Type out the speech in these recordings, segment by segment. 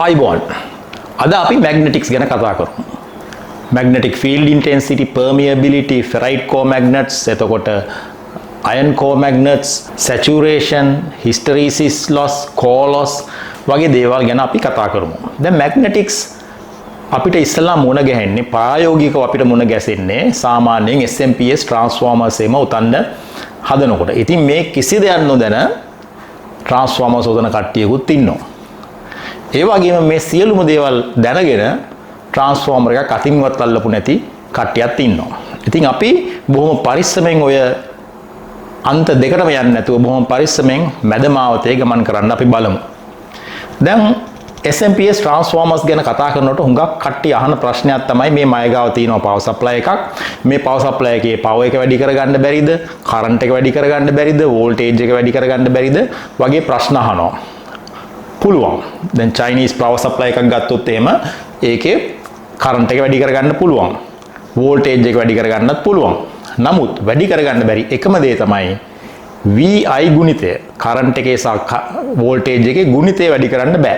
ආයිබෝන් අද අපි මැග්නටික්ස් ගැන කතා කරමු. magnetic field intensity, permeability, ferrite core magnets, එතකොට iron core magnets, saturation, hysteresis loss, core loss වගේ දේවල් ගැන අපි කතා කරමු. දැන් magnetics අපිට ඉස්සලා මුණ ගැහෙන්නේ ප්‍රායෝගිකව අපිට මුණ ගැසෙන්නේ සාමාන්‍යයෙන් SMPS transformers එම උතන්න හදනකොට. ඉතින් මේ කිසි දෙයක් නොදැන transformers උතන කට්ටියකුත් ඉන්නවා. ඒ වගේම මේ සියලුම දේවල් දැනගෙන ට්‍රාන්ස්ෆෝමර් එකක් අතින්වත් අල්ලපු නැති කට්ටියක් ඉන්නවා. ඉතින් අපි බොහොම පරිස්සමෙන් ඔය අන්ත දෙකටම යන්නේ නැතුව බොහොම පරිස්සමෙන් මැදමාවතේ ගමන් කරන්න අපි බලමු. දැන් SMPS ට්‍රාන්ස්ෆෝමර්ස් ගැන කතා කරනකොට හුඟක් කට්ටිය අහන ප්‍රශ්නයක් තමයි මේ මයගාව තියෙනවා පවර් සප්ලයි එකක්. මේ පවර් සප්ලයි එකේ පවර් එක වැඩි කරගන්න බැරිද? කරන්ට් එක වැඩි කරගන්න බැරිද? වෝල්ටේජ් එක වැඩි කරගන්න බැරිද? වගේ ප්‍රශ්න අහනවා. පුළුවන්. දැන් චයිනීස් පවර් සප්ලයි එකක් ගත්තොත් එහෙම ඒකේ කරන්ට් එක වැඩි කරගන්න පුළුවන්. වෝල්ටේජ් එක වැඩි කරගන්නත් පුළුවන්. නමුත් වැඩි කරගන්න බැරි එකම දේ තමයි VI ගුණිතය. කරන්ට් එකේ සහ වෝල්ටේජ් එකේ ගුණිතය වැඩි කරන්න බෑ.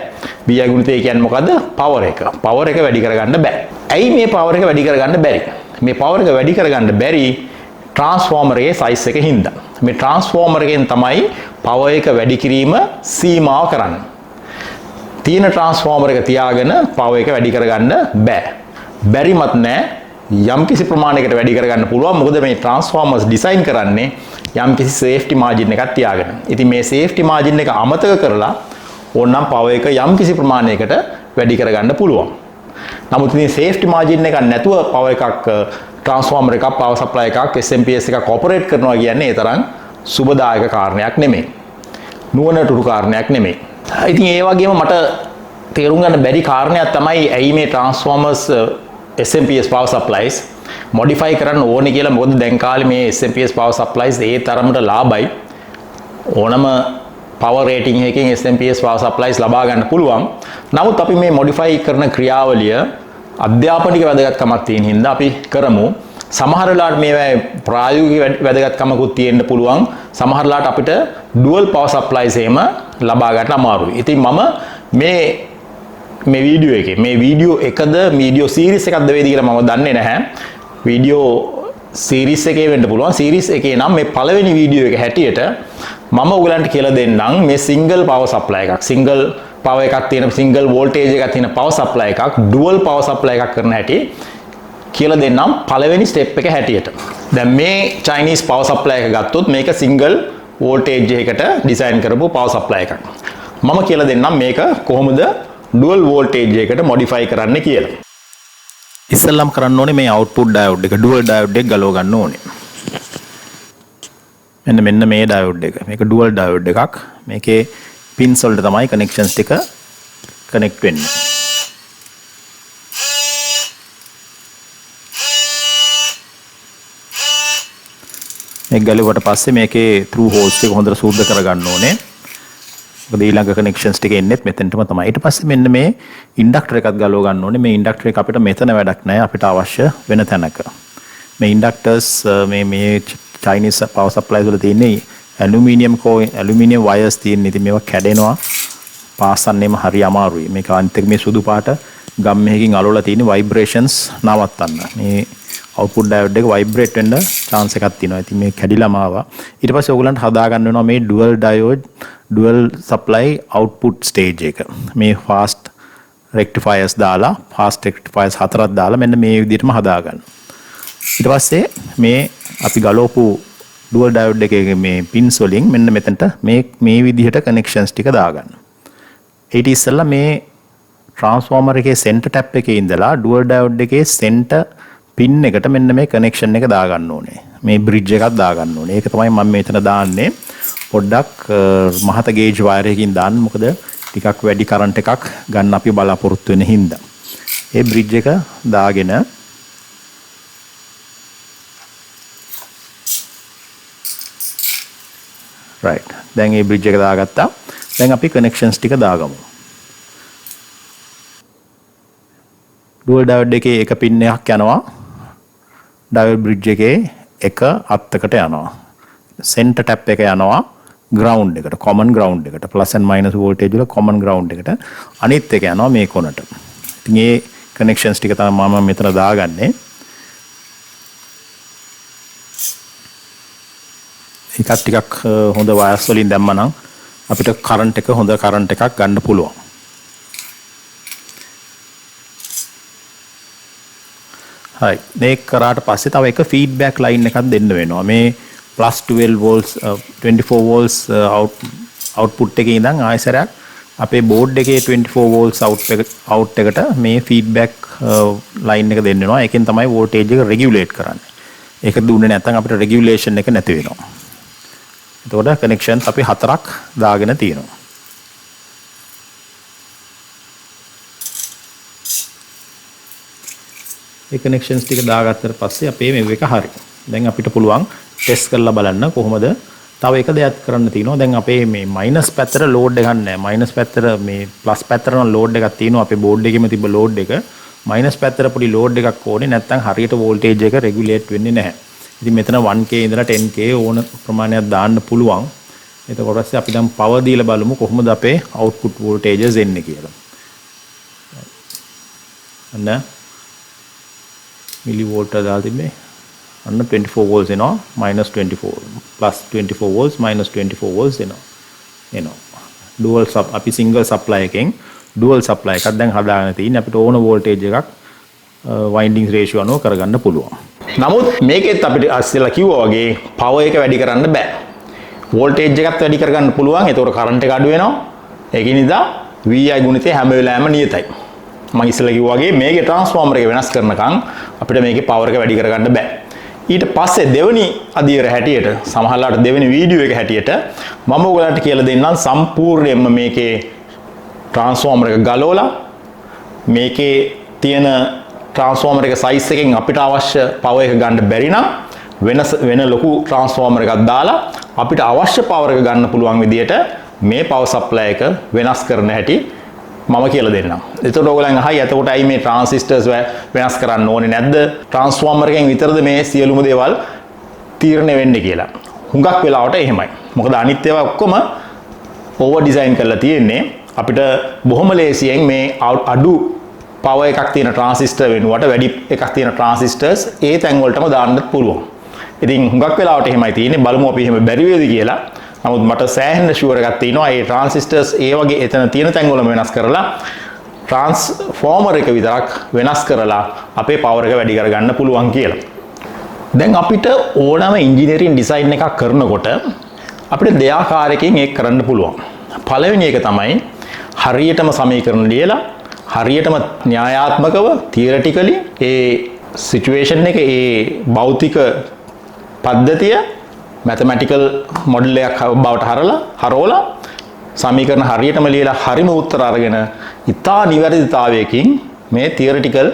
VI ගුණිතය කියන්නේ මොකද්ද? පවර් එක. පවර් එක වැඩි කරගන්න බෑ. ඇයි මේ පවර් එක වැඩි කරගන්න බැරි? මේ පවර් එක වැඩි කරගන්න බැරි ට්‍රාන්ස්ෆෝමර් එකේ සයිස් එක හින්දා. මේ ට්‍රාන්ස්ෆෝමර් එකෙන් තමයි පවර් එක වැඩි කිරීම සීමාව කරන්නේ. තියෙන ට්‍රාන්ස්ෆෝමර් එක තියාගෙන පවර් එක වැඩි කරගන්න බෑ. බැරිමත් නෑ. යම්කිසි ප්‍රමාණයකට වැඩි කරගන්න පුළුවන්. මොකද මේ ට්‍රාන්ස්ෆෝමර්ස් ඩිසයින් කරන්නේ යම්කිසි සේෆ්ටි මාජින් එකක් තියාගෙන. ඉතින් මේ සේෆ්ටි මාජින් එක අමතක කරලා ඕනනම් පවර් එක යම්කිසි ප්‍රමාණයකට වැඩි කරගන්න පුළුවන්. නමුත් ඉතින් සේෆ්ටි මාජින් එකක් නැතුව පවර් එකක් ට්‍රාන්ස්ෆෝමර් එකක් පවර් සප්ලයි එකක් SMPS එකක් ඔපරේට් කරනවා කියන්නේ ඒ තරම් සුබදායක කාරණයක් නෙමෙයි. නුවණටුරු කාරණයක් නෙමෙයි. ඉතින් ඒ වගේම මට තේරුම් ගන්න බැරි කාරණයක් තමයි ඇයි මේ transformers SMPS power supplies modify කරන්න ඕනේ කියලා. මොකද දැන් කාලේ මේ SMPS power supplies ඒ තරමට ලාභයි. ඕනම power rating එකකින් SMPS power supplies ලබා ගන්න පුළුවන්. නමුත් අපි මේ modify කරන ක්‍රියාවලිය අධ්‍යාපනික වැදගත්කමක් තියෙන හින්දා අපි කරමු. සමහර වෙලාවට මේවා ප්‍රායෝගික වැදගත්කමකුත් තියෙන්න පුළුවන්. සමහර වෙලාවට අපිට dual power supplies එහෙම ලබා ගන්න අමාරුයි. ඉතින් මම මේ වීඩියෝ එකේ මේ වීඩියෝ එකද වීඩියෝ සීරීස් එකක්ද වේද කියලා මම දන්නේ නැහැ. වීඩියෝ සීරීස් එකේ වෙන්න පුළුවන්. සීරීස් එකේ නම් මේ පළවෙනි වීඩියෝ එක හැටියට මම ඔයගලන්ට කියලා දෙන්නම් මේ සිංගල් පවර් සප්ලයි එකක්, සිංගල් පවර් එකක් තියෙන, සිංගල් වෝල්ටේජ් එකක් තියෙන පවර් සප්ලයි එකක් ඩුවල් පවර් සප්ලයි එකක් කරන හැටි කියලා දෙන්නම් පළවෙනි ස්ටෙප් එක හැටියට. දැන් මේ චයිනීස් පවර් සප්ලයි එක ගත්තොත් මේක සිංගල් වෝල්ටේජ් එකකට ඩිසයින් කරපු පවර් සප්ලයි එකක්. මම කියලා දෙන්නම් මේක කොහොමද ඩුවල් වෝල්ටේජ් එකට මොඩිෆයි කරන්න කියලා. ඉස්සෙල්ලාම කරන්න ඕනේ මේ අවුට්පුට් ඩයෝඩ් එක ඩුවල් ඩයෝඩ් එක ගලව ගන්න ඕනේ. මෙන්න මේ ඩයෝඩ් එක. මේක ඩුවල් ඩයෝඩ් එකක්. මේකේ පින්ස් වලට තමයි කනෙක්ෂන්ස් ටික කනෙක්ට් වෙන්නේ. මේක ගලුවට පස්සේ මේකේ ත්‍රූ හෝල්ස් ටික හොඳට සූද්ධ කරගන්න ඕනේ. මොකද ඊළඟ කනෙක්ෂන්ස් ටික එන්නේත් මෙතෙන්ටම තමයි. ඊට පස්සේ මෙන්න මේ ඉන්ඩක්ටර් එකක් ගලව ගන්න ඕනේ. මේ ඉන්ඩක්ටර් එක අපිට මෙතන වැඩක් නැහැ. අපිට අවශ්‍ය වෙන තැනක. මේ ඉන්ඩක්ටර්ස් මේ චයිනීස් පවර් සප්ලයිස් වල තියෙන්නේ ඇලුමිනියම් වයර්ස් තියෙන. ඉතින් මේවා කැඩෙනවා. පාස්සන්නේම හරි අමාරුයි. මේක අනිත් එක මේ සුදු පාට ගම් එකකින් අලවලා තියෙන ভাইබ්‍රේෂන්ස් නවත්තන්න. මේ අවුට්පුට් ඩයෝඩ් එක ভাইබ්‍රේට් වෙන්න chance එකක් තියෙනවා. ඉතින් මේ කැඩිලාම ආවා. ඊට පස්සේ ඔයගලන්ට හදා ගන්න වෙනවා මේ dual diode dual supply output stage එක. මේ ෆාස්ට් රෙක්ටිෆයර්ස් දාලා ෆාස්ට් රෙක්ටිෆයර්ස් හතරක් දාලා මෙන්න මේ විදිහටම හදා ගන්න. ඊට පස්සේ මේ අපි ගලවපු ඩුවල් ඩයෝඩ් එකේ මේ පින්ස් වලින් මෙන්න මෙතනට මේ විදිහට කනෙක්ෂන්ස් ටික දාගන්න. ඊට ඉස්සෙල්ලා මේ ට්‍රාන්ස්ෆෝමර් එකේ සෙන්ටර් ටැප් එකේ ඉඳලා ඩුවල් ඩයෝඩ් එකේ සෙන්ටර් පින් එකට මෙන්න මේ කනෙක්ෂන් එක දාගන්න ඕනේ. මේ බ්‍රිජ් එකක් දාගන්න ඕනේ. ඒක තමයි මම මෙතන දාන්නේ. පොඩ්ඩක් මහත ගේජ් වයර් එකකින් දාන්න. මොකද ටිකක් වැඩි කරන්ට් එකක් ගන්න අපි බලාපොරොත්තු වෙන හින්දා. ඒ බ්‍රිජ් එක දාගෙන right. දැන් මේ බ්‍රිජ් එක දාගත්තා. දැන් අපි කනෙක්ෂන්ස් ටික දාගමු. ඩුවල් ඩයෝඩ් එකේ එක පින් එකක් යනවා. ඩයෝඩ් බ්‍රිජ් එකේ එක අත්තකට යනවා. සෙන්ටර් ටැප් එක යනවා ground එකට common ground එකට plus and minus voltage වල common ground එකට අනිත් එක යනවා මේ කොනට. ඉතින් මේ connections ටික තමයි මම මෙතන දාගන්නේ. එකක් ටිකක් හොඳ වයර්ස් වලින් දැම්මනම් අපිට කරන්ට් එක හොඳ කරන්ට් එකක් ගන්න පුළුවන්. හරි. මේක කරාට පස්සේ තව එක ෆීඩ්බැක් ලයින් එකක් දෙන්න වෙනවා. මේ plus 12 volts 24 volts output එකේ ඉඳන් ආයෙසරයක් අපේ බෝඩ් එකේ 24 volts out එකට මේ ෆීඩ්බැක් ලයින් එක දෙන්න වෙනවා. ඒකෙන් තමයි voltage එක regulate කරන්නේ. ඒක දුන්නේ නැත්නම් අපිට regulation එක නැති වෙනවා. එතකොට connections අපි 4ක් දාගෙන තියෙනවා. මේ connections ටික දාගත්තට පස්සේ අපේ මේව එක හරි. දැන් අපිට පුළුවන් ටෙස්ට් කරලා බලන්න කොහොමද. තව එක දෙයක් කරන්න තියෙනවා. දැන් අපේ මේ මයිනස් පැත්තට ලෝඩ් එකක් නැහැ. මයිනස් පැත්තට මේ ප්ලස් පැත්තට නම් ලෝඩ් එකක් තියෙනවා. අපේ බෝඩ් එකේම තිබ්බ ලෝඩ් එක. මයිනස් පැත්තට පොඩි ලෝඩ් එකක් ඕනේ. නැත්නම් හරියට වෝල්ටේජ් එක රෙගියුලේට් වෙන්නේ නැහැ. ඉතින් මෙතන 1k ඉඳලා 10k ඕන ප්‍රමාණයක් දාන්න පුළුවන්. එතකොට පස්සේ අපි දැන් පවර් දීලා බලමු කොහොමද අපේ අවුට්පුට් වෝල්ටේජස් එන්නේ කියලා. අන්න මිලි වෝල්ට් දාලා තිබ්බේ. අන්න 24 volts එනවා -24 plus 24 volts -24 volts එනවා. dual sub අපි single supply එකෙන් dual supply එකක් දැන් හදාගෙන තියෙන්නේ. අපිට ඕන voltage එකක් winding ratio අනුව කරගන්න පුළුවන්. නමුත් මේකෙත් අපිට අස්සෙලා කිව්වා වගේ power එක වැඩි කරන්න බෑ. voltage එකත් වැඩි කරගන්න පුළුවන්. ඒතකොට current එක අඩු වෙනවා. ඒකිනිද VI ගුණිතය හැම වෙලාවෙම නියතයි. මම ඉස්සෙල්ලා කිව්වා වගේ මේකේ transformer එක වෙනස් කරනකම් අපිට මේකේ power එක වැඩි කරගන්න බෑ. ඊට පස්සේ දෙවෙනි අදියර හැටියට සමහරවිට දෙවෙනි වීඩියෝ එක හැටියට මම ඔයගලන්ට කියලා දෙන්නම් සම්පූර්ණයෙන්ම මේකේ transformer එක ගලවලා මේකේ තියෙන transformer එක size එකෙන් අපිට අවශ්‍ය power එක ගන්න බැරි නම් වෙන ලොකු transformer එකක් දාලා අපිට අවශ්‍ය power එක ගන්න පුළුවන් විදියට මේ power supply එක වෙනස් කරන හැටි මම කියලා දෙන්නම්. එතකොට ඔයගොල්ලන් අහයි එතකොට ඇයි මේ transistors වෙනස් කරන්න ඕනේ නැද්ද? transformer එකෙන් විතරද මේ සියලුම දේවල් තීරණය වෙන්නේ කියලා. හුඟක් වෙලාවට එහෙමයි. මොකද අනිත් ඒවා ඔක්කොම ඕවර් ඩිසයින් කරලා තියෙන්නේ අපිට බොහොම ලේසියෙන් මේ අඩු power එකක් තියෙන transistor වෙනුවට වැඩි එකක් තියෙන transistors ඒ තැන් වලටම දාන්නත් පුළුවන්. ඉතින් හුඟක් වෙලාවට එහෙමයි තියෙන්නේ. බලමු අපි එහෙම බැරි වේද කියලා. නමුත් මට සෑහෙන ෂුවර් එකක් තියෙනවා මේ transistors ඒ වගේ එතන තියෙන තැන් වලම වෙනස් කරලා transformer එක විතරක් වෙනස් කරලා අපේ power එක වැඩි කරගන්න පුළුවන් කියලා. දැන් අපිට ඕනම engineering design එකක් කරනකොට අපිට දෙආකාරයකින් ඒක කරන්න පුළුවන්. පළවෙනි එක තමයි හරියටම සමීකරණ ලියලා හරියටම න්‍යායාත්මකව theoretically ඒ situation එක ඒ භෞතික පද්ධතිය mathematical model එකක් බවට හරවලා සමීකරණ හරියටම ලියලා හරිම උත්තර අරගෙන ඉතා නිවැරදිතාවයකින් මේ theoretical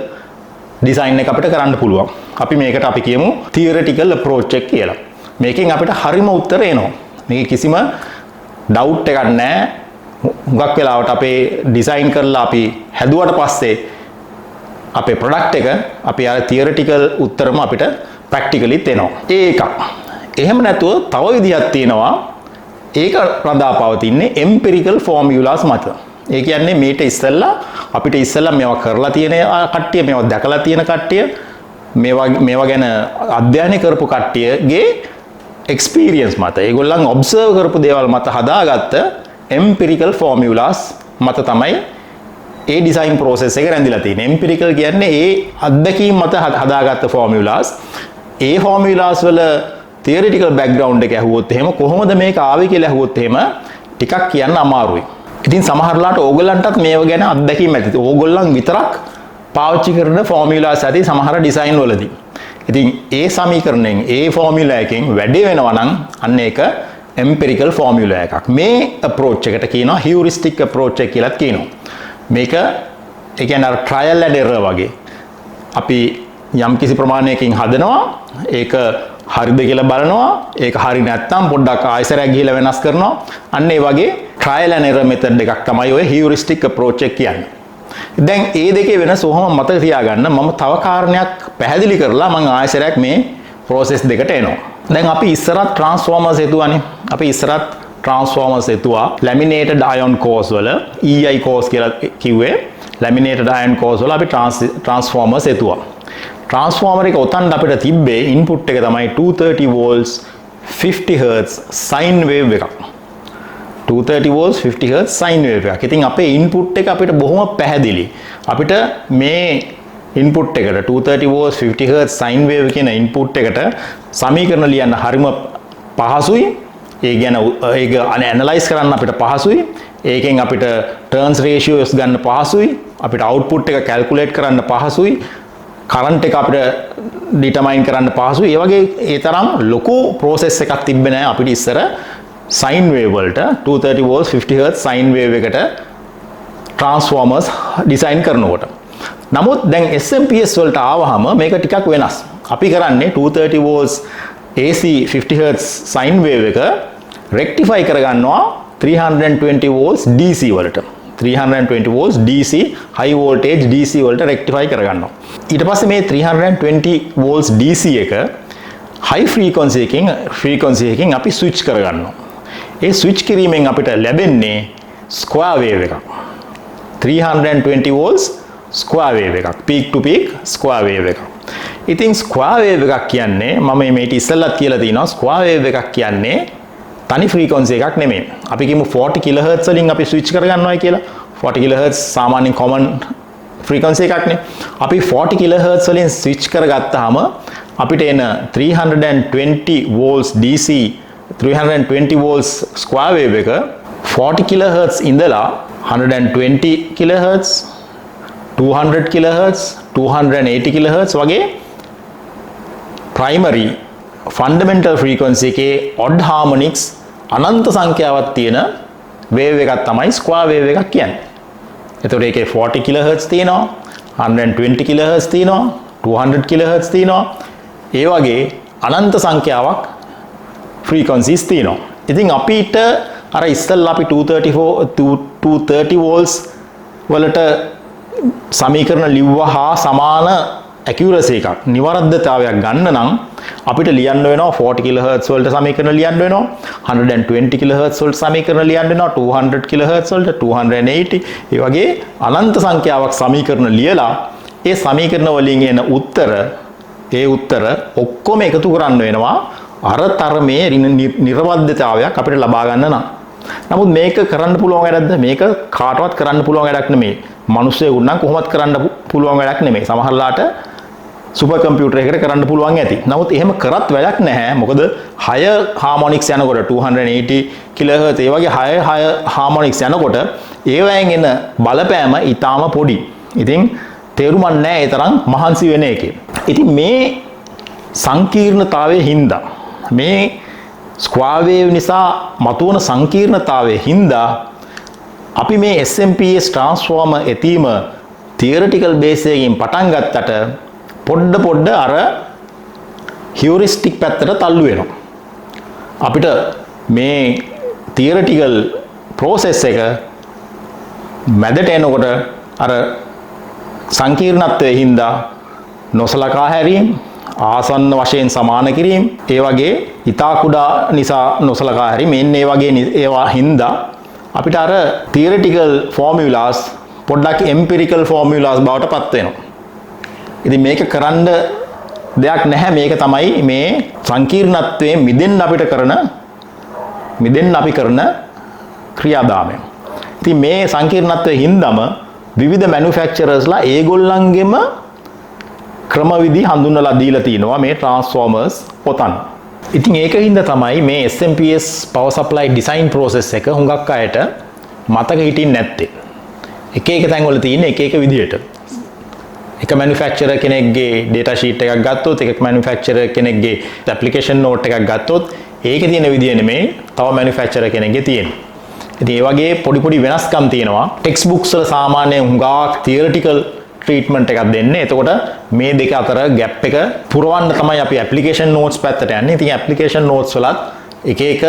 design එක අපිට කරන්න පුළුවන්. අපි මේකට අපි කියමු theoretical approach එක කියලා. මේකෙන් අපිට හරිම උත්තර එනවා. මේක කිසිම doubt එකක් නැහැ. හුඟක් වෙලාවට අපේ design කරලා අපි හැදුවට පස්සේ අපේ product එක අපි අර theoretical උත්තරම අපිට practically එනවා. ඒකක්. එහෙම නැතුව තව විදිහක් තියෙනවා. ඒක රඳා පවතින්නේ empirical formulas මත. ඒ කියන්නේ මේට ඉස්සෙල්ලා අපිට ඉස්සෙල්ලා මේවා කරලා තියෙන කට්ටිය, මේවා දැකලා තියෙන කට්ටිය, මේවා ගැන අධ්‍යයනය කරපු කට්ටියගේ experience මත, ඒගොල්ලන් observe කරපු දේවල් මත හදාගත්ත empirical formulas මත තමයි ඒ design process එක රැඳිලා තියෙන්නේ. empirical කියන්නේ ඒ අත්දැකීම් මත හදාගත්ත formulas. ඒ formulas වල theoretical background එක ඇහුවොත් එහෙම කොහොමද මේක ආවේ කියලා ඇහුවොත් එහෙම ටිකක් කියන්න අමාරුයි. ඉතින් සමහරලාට ඕගොල්ලන්ටත් මේව ගැන අත්දැකීම් ඇති. ඕගොල්ලන් විතරක් පාවිච්චි කරන formulas ඇති සමහර design වලදී. ඉතින් ඒ සමීකරණයෙන් ඒ formula එකෙන් වැඩේ වෙනවා නම් අන්න ඒක empirical formula එකක්. මේ approach එකට කියනවා heuristic approach එක කියලාත් කියනවා. මේක ඒ කියන්නේ අර trial and error වගේ. අපි යම් කිසි ප්‍රමාණයකින් හදනවා ඒක හරිද කියලා බලනවා. ඒක හරි නැත්නම් පොඩ්ඩක් ආයෙසරයක් ගිහිල්ලා වෙනස් කරනවා. අන්න ඒ වගේ trial and error method එකක් තමයි ඔය heuristic approach එක කියන්නේ. දැන් ඒ දෙකේ වෙනස ඔහොම මතක තියාගන්න. මම තව කාරණයක් පැහැදිලි කරලා මම ආයෙසරයක් මේ process දෙකට එනවා. දැන් අපි ඉස්සරත් transformers හදුවානේ. අපි ඉස්සරත් transformers එතුවා laminated iron cores වල EI cores කියලා කිව්වේ laminated iron cores වල අපි transformers එතුවා. transformer එක උතන් අපිට තිබ්බේ input එක තමයි 230 volts 50 hertz sine wave එකක්. 230 volts 50 hertz sine wave එකක්. ඉතින් අපේ input එක අපිට බොහොම පැහැදිලි. අපිට මේ input එකට 230 volts 50 hertz sine wave කියන input එකට සමීකරණ ලියන්න හරිම පහසුයි. ඒ ගැන ඒක ඇනලයිස් කරන්න අපිට පහසුයි. ඒකෙන් අපිට turns ratios ගන්න පහසුයි. අපිට output එක calculate කරන්න පහසුයි. current එක අපිට determine කරන්න පහසුයි. ඒ වගේ ඒ තරම් ලොකු process එකක් තිබ්බේ නැහැ අපිට ඉස්සර sine wave වලට 230 volts 50 hertz sine wave එකට transformers design කරනකොට. නමුත් දැන් SMPS වලට ආවහම මේක ටිකක් වෙනස්. අපි කරන්නේ 230 volts AC 50 hertz sine wave එක rectify කරගන්නවා 320 volts DC වලට. 320 volts DC high voltage DC වලට rectify කරගන්නවා. ඊට පස්සේ මේ 320 volts DC එක high frequency එකකින් අපි switch කරගන්නවා. ඒ switch කිරීමෙන් අපිට ලැබෙන්නේ square wave එකක්. 320 volts square wave එකක්. peak to peak square wave එකක්. ඉතින් square wave එකක් කියන්නේ මම මේක ඉස්සෙල්ලත් කියලා තිනවා square wave එකක් කියන්නේ තනි frequency එකක් නෙමෙයි. අපි කියමු 40 kHz වලින් අපි switch කරගන්නවා කියලා. 40 kHz සාමාන්‍යයෙන් common frequency එකක්නේ. අපි 40 kHz වලින් switch කරගත්තාම අපිට එන 320 volts DC 320 volts square wave එක 40 kHz ඉඳලා 120 kHz 200 kHz 280 kHz වගේ primary fundamental frequency එකේ odd harmonics අනන්ත සංඛ්‍යාවක් තියෙන wave එකක් තමයි square wave එකක් කියන්නේ. එතකොට ඒකේ 40 kHz තියෙනවා 120 kHz තියෙනවා 200 kHz තියෙනවා. ඒ වගේ අනන්ත සංඛ්‍යාවක් frequencies තියෙනවා. ඉතින් අපිට අර ඉස්සෙල්ලා අපි 230 volts වලට සමීකරණ ලිව්වා හා සමාන accuracy එකක් නිවරද්දතාවයක් ගන්න නම් අපිට ලියන්න වෙනවා 40 kHz වලට සමීකරණ ලියන්න වෙනවා 120 kHz වලට සමීකරණ ලියන්න වෙනවා 200 kHz වලට 280 ඒ වගේ අනන්ත සංඛ්‍යාවක් සමීකරණ ලියලා ඒ සමීකරණ වලින් එන උත්තර ඔක්කොම එකතු කරන්න වෙනවා අර තරමේ නිර්වද්‍යතාවයක් අපිට ලබා ගන්න නම්. නමුත් මේක කරන්න පුළුවන් වැඩක්ද? මේක කාටවත් කරන්න පුළුවන් වැඩක් නෙමෙයි. මිනිස්සුෙකුට නම් කොහොමත් කරන්න පුළුවන් වැඩක් නෙමෙයි. සමහරලාට සුපර් කම්පියුටර් එකකට කරන්න පුළුවන් ඇති. නමුත් එහෙම කරත් වැඩක් නැහැ. මොකද higher harmonics යනකොට 280 kHz ඒ වගේ higher harmonics යනකොට ඒවැයෙන් එන බලපෑම ඊටාම පොඩි. ඉතින් තේරුමක් නැහැ ඒ තරම් මහන්සි වෙන එකේ. ඉතින් මේ සංකීර්ණතාවයේ හින්දා මේ square wave නිසා මතුවන සංකීර්ණතාවයේ හින්දා අපි මේ SMPS transformer එතීම theoretical base එකකින් පටන් ගත්තට පොඩ්ඩ අර heuristic පැත්තට තල්ලු වෙනවා. අපිට මේ theoretical process එක මැදට එනකොට අර සංකීර්ණත්වයේ හින්දා නොසලකා හැරීම ආසන්න වශයෙන් සමාන කිරීම ඒ වගේ ඊතා කුඩා නිසා නොසලකා හැරීම මෙන්න ඒ වගේ ඒවා හින්දා අපිට අර theoretical formulas පොඩ්ඩක් empirical formulas බවට පත් වෙනවා. ඉතින් මේක කරන්න දෙයක් නැහැ. මේක තමයි මේ සංකීර්ණත්වයෙන් මිදෙන්න අපි කරන ක්‍රියාදාමය. ඉතින් මේ සංකීර්ණත්වයේ හින්දාම විවිධ manufacturers ලා ඒගොල්ලන්ගෙම ක්‍රමවිධි හඳුන්වලා දීලා තිනවා මේ transformers පොතන්. ඉතින් ඒකින්ද තමයි මේ SMPS power supply design process එක හුඟක් අයට මතක හිටින්නේ නැත්තේ. එක තැන් වල තියෙන එක විදිහට. එක manufacturer කෙනෙක්ගේ data sheet එකක් ගත්තොත් එක manufacturer කෙනෙක්ගේ application note එකක් ගත්තොත් ඒකේ තියෙන විදිය නෙමෙයි තව manufacturer කෙනෙක්ගේ තියෙන්නේ. ඉතින් ඒ වගේ පොඩි වෙනස්කම් තියෙනවා. textbooks වල සාමාන්‍යයෙන් හුඟක් theoretical treatment එකක් දෙන්නේ. එතකොට මේ දෙක අතර gap එක පුරවන්න තමයි අපි application notes පැත්තට යන්නේ. ඉතින් application notes වලත් එක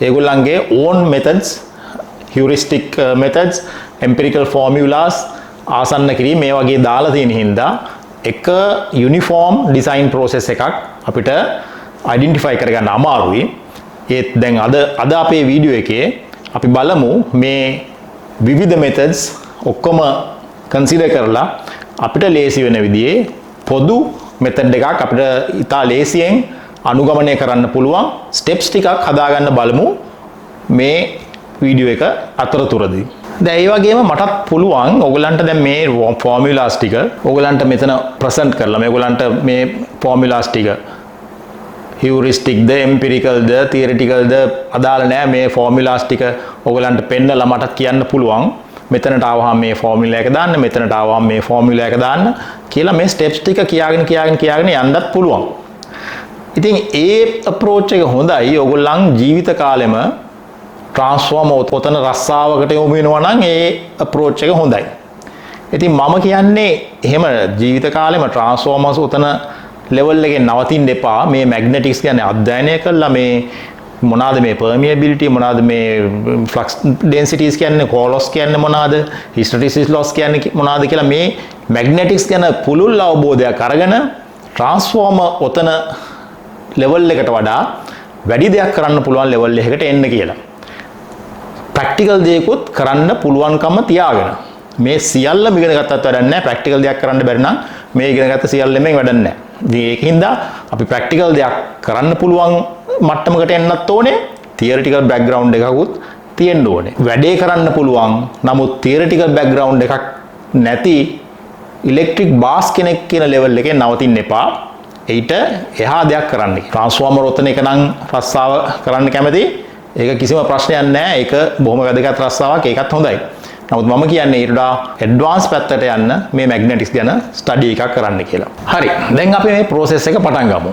ඒගොල්ලන්ගේ own methods, heuristic methods, empirical formulas ආසන්න කිරීම මේ වගේ දාලා තියෙන හින්දා එක uniform design process එකක් අපිට identify කරගන්න අමාරුයි. ඒත් දැන් අද අපේ වීඩියෝ එකේ අපි බලමු මේ විවිධ methods ඔක්කොම consider කරලා අපිට ලේසි වෙන විදිහේ පොදු method එකක් අපිට ඉතා ලේසියෙන් අනුගමනය කරන්න පුළුවන් steps ටිකක් හදාගන්න බලමු මේ වීඩියෝ එක අතරතුරදී. දැන් ඒ වගේම මටත් පුළුවන් ඔයගලන්ට දැන් මේ formulas ටික ඔයගලන්ට මෙතන present කරලා මේගොල්ලන්ට මේ formulas ටික heuristic ද empirical ද theoretical ද අදාළ නැහැ මේ formulas ටික ඔයගලන්ට පෙන්නලා මට කියන්න පුළුවන් මෙතනට ආවහම මේ formula එක දාන්න මෙතනට ආවහම මේ formula එක දාන්න කියලා මේ steps ටික කියාගෙන යන්නත් පුළුවන්. ඉතින් ඒ approach එක හොඳයි ඔයගොල්ලන් ජීවිත කාලෙම transform ඔතන රස්සාවකට යොමු වෙනවා නම් ඒ approach එක හොඳයි. ඉතින් මම කියන්නේ එහෙම ජීවිත කාලෙම transformers ඔතන level එකේ නවතින්න එපා. මේ magnetics කියන්නේ අධ්‍යයනය කළා මේ මොනවාද මේ permeability මොනවාද මේ flux densities කියන්නේ colos කියන්නේ මොනවාද hysteresis loss කියන්නේ මොනවාද කියලා මේ magnetics ගැන පුළුල් අවබෝධයක් අරගෙන transformer ඔතන level එකට වඩා වැඩි දෙයක් කරන්න පුළුවන් level එකකට එන්න කියලා. practical දෙයක්වත් කරන්න පුළුවන්කම තියාගෙන මේ සියල්ලම ඉගෙන ගත්තත් වැඩක් නැහැ. practical දෙයක් කරන්න බැරි නම් මේ ඉගෙන ගත්ත සියල්ලෙම වැඩක් නැහැ. ඉතින් ඒකින්ද අපි practical දෙයක් කරන්න පුළුවන් මට්ටමකට එන්නත් ඕනේ. theoretical background එකකුත් තියෙන්න ඕනේ. වැඩේ කරන්න පුළුවන් නමුත් theoretical background එකක් නැති electric bass කෙනෙක් කියන level එකේ නවතින්න එපා. ඊට එහා දෙයක් කරන්න. transformer ඔතන එක නම් රස්සාව කරන්න කැමති. ඒක කිසිම ප්‍රශ්නයක් නැහැ. ඒක බොහොම වැදගත් රස්සාවක්. ඒකත් හොඳයි. නමුත් මම කියන්නේ ඊට වඩා ඇඩ්වාන්ස් පැත්තට යන්න මේ මැග්නටික්ස් ගැන ස්ටඩි එකක් කරන්න කියලා. හරි. දැන් අපි මේ process එක පටන් ගමු.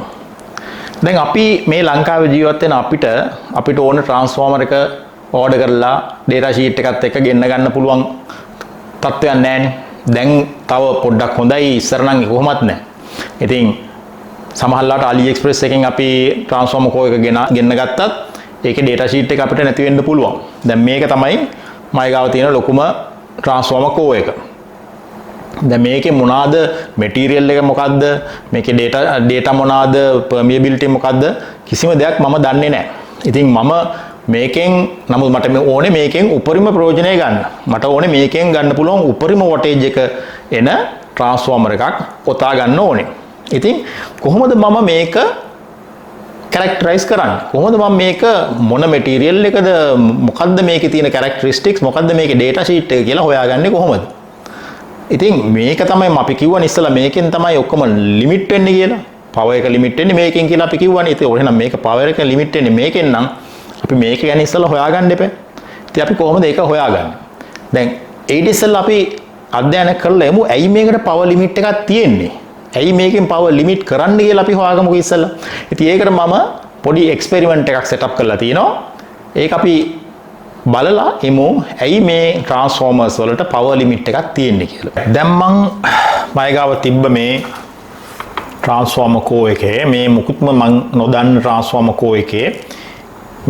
දැන් අපි මේ ලංකාවේ ජීවත් වෙන අපිට ඕන transformer එක order කරලා data sheet එකත් එක්ක ගෙන්න ගන්න පුළුවන් තත්ත්වයක් නැහැනේ. දැන් තව පොඩ්ඩක් හොඳයි ඉස්සර නම් කොහොමත් නැහැ. ඉතින් සමහරවිට AliExpress එකෙන් අපි transformer core එක ගෙන්න ගත්තත් ඒකේ data sheet එක අපිට නැති වෙන්න පුළුවන්. දැන් මේක තමයි මයි ගාව තියෙන ලොකුම transformer core එක. දැන් මේකේ මොනවාද material එක මොකද්ද මේකේ data මොනවාද permeability මොකද්ද කිසිම දෙයක් මම දන්නේ නැහැ. ඉතින් මම මේකෙන් නමුත් මට ඕනේ මේකෙන් උපරිම ප්‍රයෝජනය ගන්න. මට ඕනේ මේකෙන් ගන්න පුළුවන් උපරිම voltage එක එන transformer එකක් ඔතා ගන්න ඕනේ. ඉතින් කොහොමද මම මේක characterize කරන්නේ? කොහොමද මම මේක මොන material එකද මොකද්ද මේකේ තියෙන characteristics මොකද්ද මේකේ data sheet එක කියලා හොයාගන්නේ කොහොමද? ඉතින් මේක තමයි අපි කිව්වනේ ඉස්සලා මේකෙන් තමයි ඔක්කොම limit වෙන්නේ කියලා. power එක limit වෙන්නේ මේකෙන් කියලා අපි කිව්වනේ. ඉතින් එහෙනම් මේක power එක limit වෙන්නේ මේකෙන් නම් අපි මේක ගැන ඉස්සලා හොයාගන්න එපා. ඉතින් අපි කොහොමද ඒක හොයාගන්නේ? දැන් ඊට ඉස්සලා අපි අධ්‍යයනය කරලා එමු ඇයි මේකට power limit එකක් තියෙන්නේ? ඇයි මේකෙන් power limit කරන්න කියලා අපි හොයාගමුකෝ ඉස්සලා. ඉතින් ඒකට මම පොඩි experiment එකක් set up කරලා තිනවා. ඒක අපි බලලා එමු ඇයි මේ transformers වලට power limit එකක් තියෙන්නේ කියලා. දැන් මම ගාව තිබ්බ මේ transformer core එකේ මේ මුකුත්ම මම නොදන්න transformer core එකේ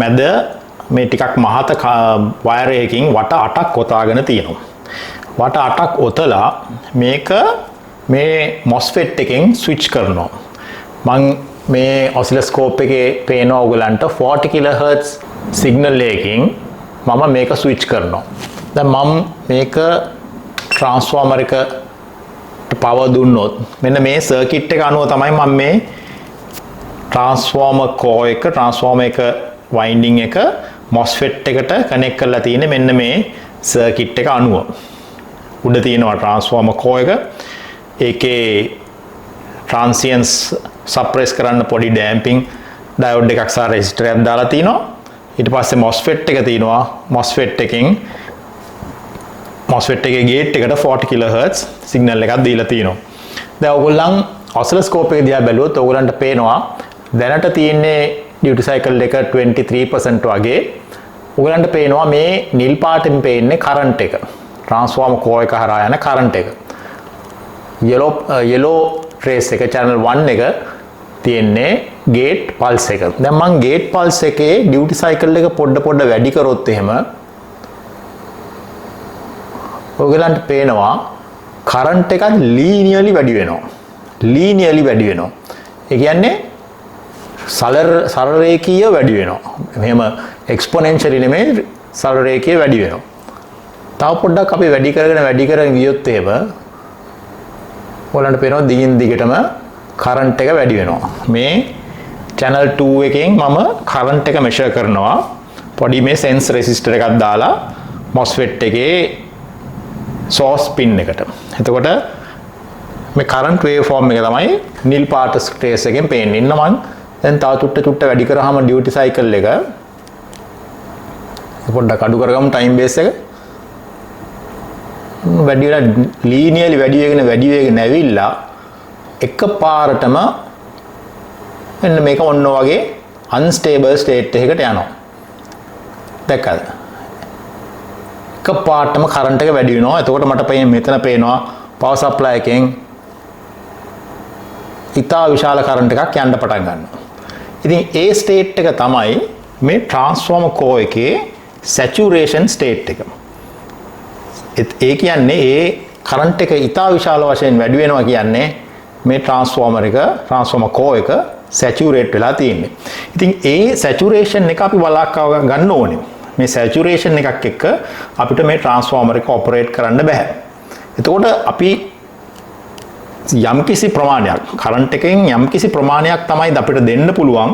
මැද මේ ටිකක් මහත wire එකකින් වට 8ක් ඔතාගෙන තියෙනවා. වට 8ක් ඔතලා මේක මේ MOSFET එකෙන් switch කරනවා. මම මේ oscilloscope එකේ පේනවා ඔයගලන්ට 40 kHz signal එකකින් මම මේක switch කරනවා. දැන් මම මේක transformer එක power දුන්නොත් මෙන්න මේ circuit එක අනුව තමයි මම මේ transformer core එක transformer එක winding එක MOSFET එකට connect කරලා තියෙන්නේ මෙන්න මේ circuit එක අනුව. උඩ තියෙනවා transformer core එක. ඒකේ transients suppress කරන්න පොඩි damping diode එකක් සහ resistor එකක් දාලා තිනවා. ඊට පස්සේ MOSFET එක තියෙනවා. MOSFET එකේ gate එකට 40 kHz signal එකක් දීලා තිනවා. දැන් ඔයගොල්ලන් oscilloscope එක දිහා බැලුවොත් ඔයගොල්ලන්ට පේනවා දැනට තියෙන්නේ duty cycle එක 23% වගේ. ඔයගොල්ලන්ට පේනවා මේ නිල් පාටින් පේන්නේ current එක. transformer core එක හරහා යන current එක. yellow trace එක channel 1 එක තියෙන්නේ gate pulse එක. දැන් මම gate pulse එකේ duty cycle එක පොඩ වැඩි කරොත් එහෙම ඔයගලන්ට පේනවා current එකත් linearly වැඩි වෙනවා. ඒ කියන්නේ සරල රේඛීය වැඩි වෙනවා. මෙහෙම එක්ස්පොනෙන්ෂියලි නෙමෙයි සරල රේඛීය වැඩි වෙනවා. තව පොඩ්ඩක් අපි වැඩි කරගෙන ගියොත් එහෙම ඔයාලන්ට පේනවා දිගින් දිගටම කරන්ට් එක වැඩි වෙනවා. මේ channel 2 එකෙන් මම කරන්ට් එක මෙෂර් කරනවා. පොඩි මේ සෙන්ස් රෙසිස්ටර් එකක් දාලා MOSFET එකේ source pin එකට. එතකොට මේ current waveform එක තමයි නිල් පාට trace එකෙන් පේන්නේ. ඉන්න මං දැන් තව චුට්ට වැඩි කරාම duty cycle එක පොඩ්ඩක් අඩු කරගමු time base එක. වැඩි වෙලා linearly වැඩි වෙගෙන ඇවිල්ලා එකපාරටම මෙන්න මේක ඔන්න වගේ unstable state එකකට යනවා. දැක්කද? එකපාරටම current එක වැඩි වෙනවා. එතකොට මට මෙතන පේනවා power supply එකෙන් ඉතා විශාල current එකක් යන්න පටන් ගන්නවා. ඉතින් ඒ state එක තමයි මේ transformer core එකේ saturation state එක. ඒ කියන්නේ ඒ current එක ඉතා විශාල වශයෙන් වැඩි වෙනවා කියන්නේ මේ transformer core එක saturate වෙලා තියෙන්නේ. ඉතින් ඒ saturation එක අපි වළක්වා ගන්න ඕනේ. මේ saturation එකක් එක්ක අපිට මේ transformer එක operate කරන්න බෑ. එතකොට අපි යම්කිසි ප්‍රමාණයක් current එකෙන් යම්කිසි ප්‍රමාණයක් තමයි අපිට දෙන්න පුළුවන්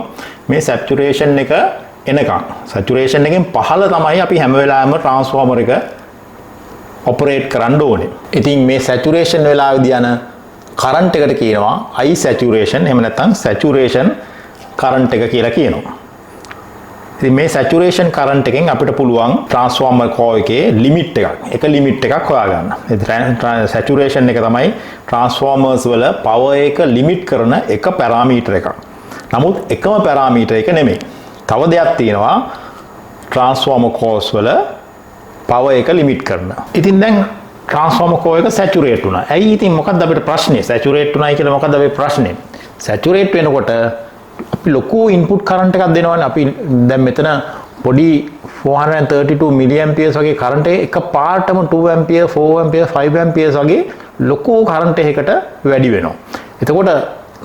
මේ saturation එක එනකන්. saturation එකෙන් පහළ තමයි අපි හැම වෙලාවෙම transformer එක operate කරන්න ඕනේ. ඉතින් මේ saturation වෙලාවේදී යන current එකට කියනවා I saturation එහෙම නැත්නම් saturation current එක කියලා කියනවා. ඉතින් මේ saturation current එකෙන් අපිට පුළුවන් transformer core එකේ limit එක limit එකක් හොයාගන්න. ඒ saturation එක තමයි transformers වල power එක limit කරන එක parameter එකක්. නමුත් එකම parameter එක නෙමෙයි. තව දෙයක් තියෙනවා transformer cores වල power එක limit කරන. ඉතින් දැන් transformer core එක saturate වුණා. ඇයි ඉතින් මොකක්ද අපිට ප්‍රශ්නේ? saturate වුණායි කියලා මොකක්ද අපේ ප්‍රශ්නේ? saturate වෙනකොට අපි ලොකු input current එකක් දෙනවනේ. අපි දැන් මෙතන පොඩි 432 milliamperes වගේ current එක පාටම 2 ampere 4 ampere 5 amperes වගේ ලොකු current එකකට වැඩි වෙනවා. එතකොට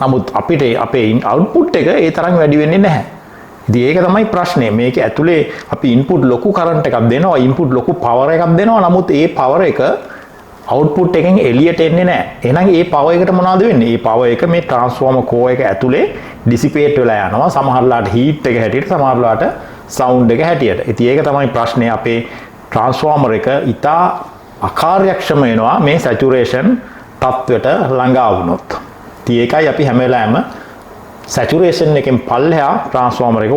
නමුත් අපිට අපේ output එක ඒ තරම් වැඩි වෙන්නේ නැහැ. ඉතින් ඒක තමයි ප්‍රශ්නේ. මේක ඇතුලේ අපි input ලොකු current එකක් දෙනවා, input ලොකු power එකක් දෙනවා. නමුත් ඒ power එක output එකෙන් එළියට එන්නේ නැහැ. එහෙනම් ඒ power එකට මොනවද වෙන්නේ? ඒ power එක මේ transformer core එක ඇතුලේ dissipate වෙලා යනවා. සමහරලාට heat එක හැටියට, සමහරලාට sound එක හැටියට. ඉතින් ඒක තමයි ප්‍රශ්නේ. අපේ transformer එක ඉතා අකාර්යක්ෂම වෙනවා මේ saturation තත්ත්වයට ළඟා වුණොත්. ඉතින් ඒකයි අපි හැම වෙලාවෙම saturation එකෙන් පල්ලෙහා transformer එක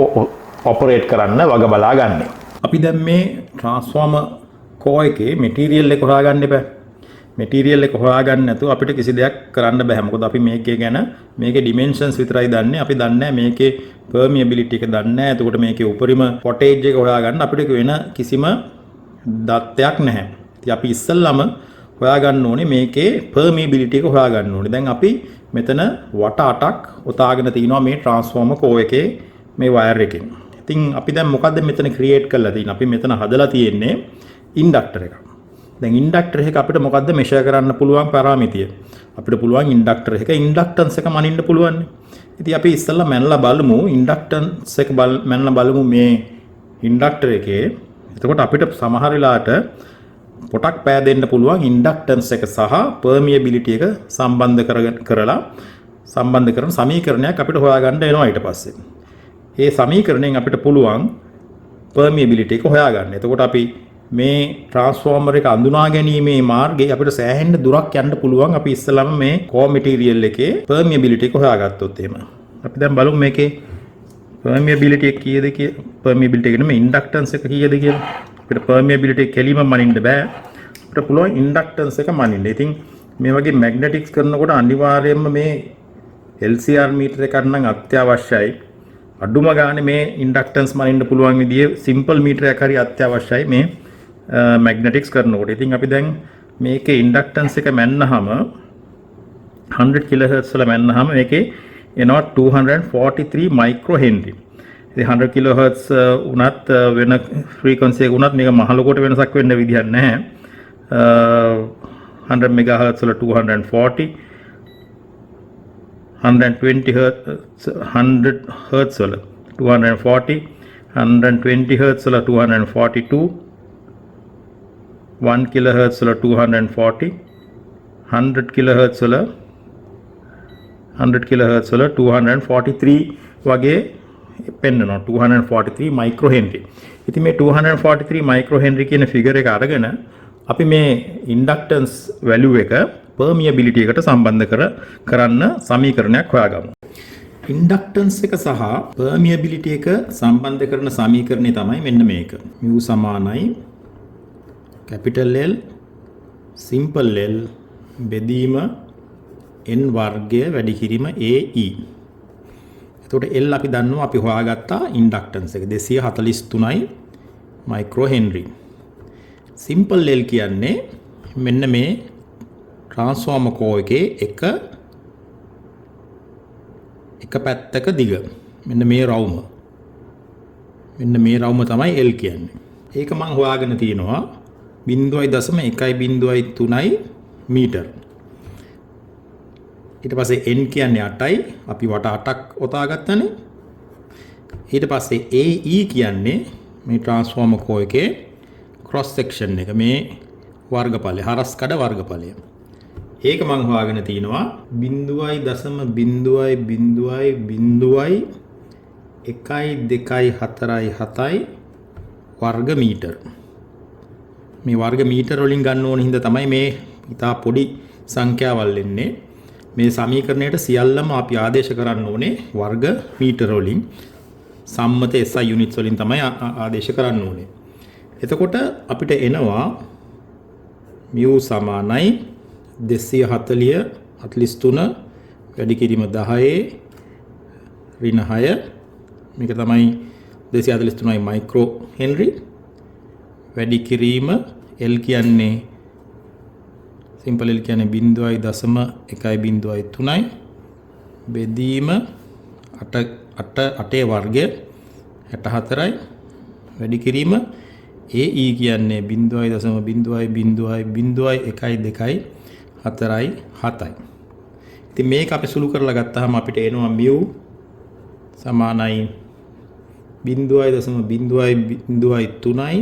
operate කරන්න වග බලා ගන්න. අපි දැන් මේ transformer core එකේ material එක හොයාගන්න එපා. material එක හොයාගන්න නැතුව අපිට කිසි දෙයක් කරන්න බෑ. මොකද අපි මේකේ ගැන මේකේ dimensions විතරයි දන්නේ. අපි දන්නේ නැහැ මේකේ permeability එක දන්නේ නැහැ. එතකොට මේකේ උපරිම wattage එක හොයාගන්න අපිට වෙන කිසිම දත්තයක් නැහැ. ඉතින් අපි ඉස්සෙල්ලාම හොයාගන්න ඕනේ මේකේ permeability එක හොයාගන්න ඕනේ. දැන් අපි මෙතන වට 8ක් ඔතාගෙන තිනවා මේ transformer core එකේ මේ wire එකෙන්. ඉතින් අපි දැන් මොකද්ද මෙතන create කරලා තියෙන්නේ? අපි මෙතන හදලා තියෙන්නේ inductor එකක්. දැන් ඉන්ඩක්ටර් එක අපිට මොකද්ද මෙෂර් කරන්න පුළුවන් පැරාමිතිය? අපිට පුළුවන් ඉන්ඩක්ටර් එක ඉන්ඩක්ටන්ස් එක මනින්න පුළුවන්. ඉතින් අපි ඉස්සෙල්ලා මැනලා බලමු ඉන්ඩක්ටන්ස් එක මැනලා බලමු මේ ඉන්ඩක්ටර් එකේ. එතකොට අපිට සමහර වෙලාවට පොටක් පෑදෙන්න පුළුවන් ඉන්ඩක්ටන්ස් එක සහ පර්මියබිලිටි එක සම්බන්ධ කරන සමීකරණයක් අපිට හොයාගන්න එනවා ඊට පස්සේ. ඒ සමීකරණයෙන් අපිට පුළුවන් පර්මියබිලිටි එක හොයාගන්න. එතකොට අපි මේ transformer එක අඳුනා ගැනීමේ මාර්ගයේ අපිට සෑහෙන දුරක් යන්න පුළුවන්. අපි ඉස්සෙල්ලාම මේ core material එකේ permeability එක හොයාගත්තොත් එහෙම. අපි දැන් බලමු මේකේ permeability එක කීයද කියලා. permeability එක නෙමෙයි inductance එක කීයද කියලා. අපිට permeability එක කෙලිම මනින්න බෑ. අපිට පුළුවන් inductance එක මනින්න. ඉතින් මේ වගේ magnetics කරනකොට අනිවාර්යයෙන්ම මේ LCR meter එකක් නම් අත්‍යවශ්‍යයි. අඩුම ගානේ මේ inductance මනින්න පුළුවන් විදිහේ simple meter එකක් හරි අත්‍යවශ්‍යයි මේ magnetics කරනකොට. ඉතින් අපි දැන් මේකේ inductance එක මැන්නහම 100 kHz වල මැන්නහම මේකේ එනවා 243 microhenry. ඉතින් 100 kHz උනත් වෙන frequency එක උනත් මේක මහ ලොකුට වෙනසක් වෙන්න විදිහක් නැහැ. 100 MHz වල 240 120 hertz 100 hertz වල 240 120 hertz වල 242 1 kilohertz වල 240 100 kilohertz වල 100 kilohertz වල 243 වගේ පෙන්වනවා 243 micro henry. ඉතින් මේ 243 micro henry කියන ෆිගර් එක අරගෙන අපි මේ ඉන්ඩක්ටන්ස් වැලියු එක permeability එකට සම්බන්ධ කරන්න සමීකරණයක් හොයාගමු. ඉන්ඩක්ටන්ස් එක සහ permeability එක සම්බන්ධ කරන සමීකරණය තමයි මෙන්න මේක. mu සමානයි capital L simple L බෙදීම n වර්ගය වැඩි කිරීම AE. එතකොට L අපි දන්නවා අපි හොයාගත්තා ඉන්ඩක්ටන්ස් එක 243යි මයික්‍රෝ හෙන්රි. සිම්පල් L කියන්නේ මෙන්න මේ ට්‍රාන්ස්ෆෝමර් කෝ එකේ එක පැත්තක දිග. මෙන්න මේ රවුම. මෙන්න මේ රවුම තමයි L කියන්නේ. ඒක මම හොයාගෙන තිනවා 0.1.03 මීටර. ඊට පස්සේ n කියන්නේ 8යි. අපි වට 8ක් ඔතා ගත්තනේ. ඊට පස්සේ AE කියන්නේ මේ ට්‍රාන්ස්ෆෝමර් කෝ එකේ ක්‍රොස් සෙක්ෂන් එක මේ වර්ගඵලය හරස් කඩ වර්ගඵලය. ඒක මම හොයාගෙන තිනවා 0.0.0.124 වර්ග මීටර. මේ වර්ග මීටර වලින් ගන්න ඕන හින්දා තමයි මේ ඉතා පොඩි සංඛ්‍යාවල් එන්නේ. මේ සමීකරණයට සියල්ලම අපි ආදේශ කරන්න ඕනේ වර්ග මීටර වලින්. සම්මත SI යුනිට්ස් වලින් තමයි ආදේශ කරන්න ඕනේ. එතකොට අපිට එනවා mu සමානයි 243 වැඩි කිරීම 10 ඍණ 6 මේක තමයි 243යි මයික්‍රෝ හෙන්රි වැඩි කිරීම L කියන්නේ සිම්පල් L කියන්නේ 0.1.03යි බෙදීම 8 වර්ගය 64යි වැඩි කිරීම AE කියන්නේ 0.0.0.124යි 7යි. ඉතින් මේක අපි සුළු කරලා ගත්තාම අපිට එනවා mu සමානයි 0.0.03යි 0.9යි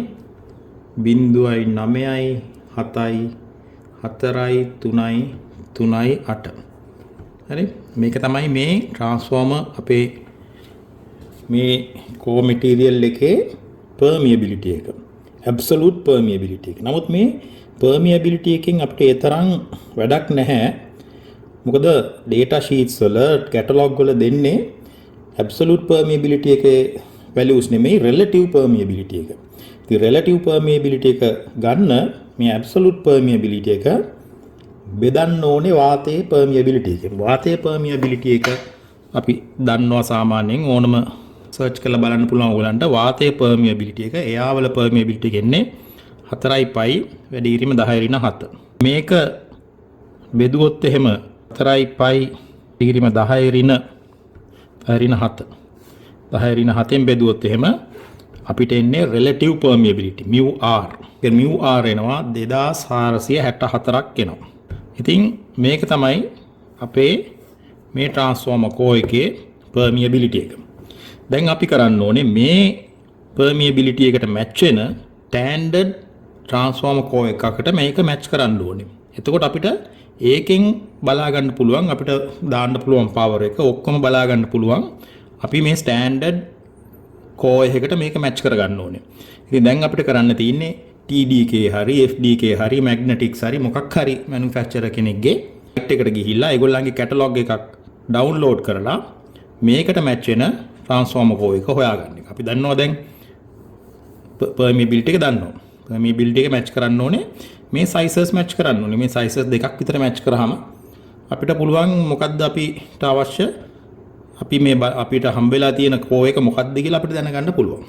7යි 4යි 3යි 3යි 8. හරි මේක තමයි මේ ට්‍රාන්ස්ෆෝමර් අපේ මේ කෝ මැටීරියල් එකේ permeability එක. absolute permeability එක. නමුත් මේ permeability එකෙන් අපිට ඒ තරම් වැඩක් නැහැ. මොකද data sheets වල catalog වල දෙන්නේ absolute permeability එකේ values නෙමෙයි relative permeability එක. ඉතින් relative permeability එක ගන්න මේ absolute permeability එක බෙදන්න ඕනේ වාතයේ permeability එකෙන්. වාතයේ permeability එක අපි දන්නවා සාමාන්‍යයෙන් ඕනම සර්ච් කරලා බලන්න පුළුවන් ඕගලන්ට වාතයේ permeability එක. එයාවල permeability එක එන්නේ 4යි පයි වැඩි කිරීම 10.7. මේක බෙදුවොත් එහෙම 4යි පයි වැඩි කිරීම 10.7. 10.7න් බෙදුවොත් එහෙම අපිට එන්නේ relative permeability mu r. ඒ mu r එනවා 2464ක් එනවා. ඉතින් මේක තමයි අපේ මේ ට්‍රාන්ස්ෆෝමර් කෝ එකේ permeability එක. දැන් අපි කරන්න ඕනේ මේ permeability එකට match වෙන standard transformer කෝ එකකට මේක match කරන්න ඕනේ. එතකොට අපිට ඒකෙන් බලා ගන්න පුළුවන් අපිට දාන්න පුළුවන් power එක ඔක්කොම බලා ගන්න පුළුවන් අපි මේ standard කෝ එකකට මේක match කර ගන්න ඕනේ. ඉතින් දැන් අපිට කරන්න තියෙන්නේ TDK හරි FDK හරි magnetics හරි මොකක් හරි manufacturer කෙනෙක්ගේ site එකට ගිහිල්ලා ඒගොල්ලන්ගේ catalog එකක් download කරලා මේකට match වෙන transformer කෝ එක හොයාගන්න එක. අපි දන්නවා දැන් permeability එක දන්නවා. permeability එක match කරන්න ඕනේ මේ sizes match කරන්න ඕනේ. මේ sizes දෙකක් විතර match කරාම අපිට පුළුවන් මොකද්ද අපිට අවශ්‍ය අපි මේ අපිට හම්බෙලා තියෙන කෝ එක මොකක්ද කියලා අපිට දැනගන්න පුළුවන්.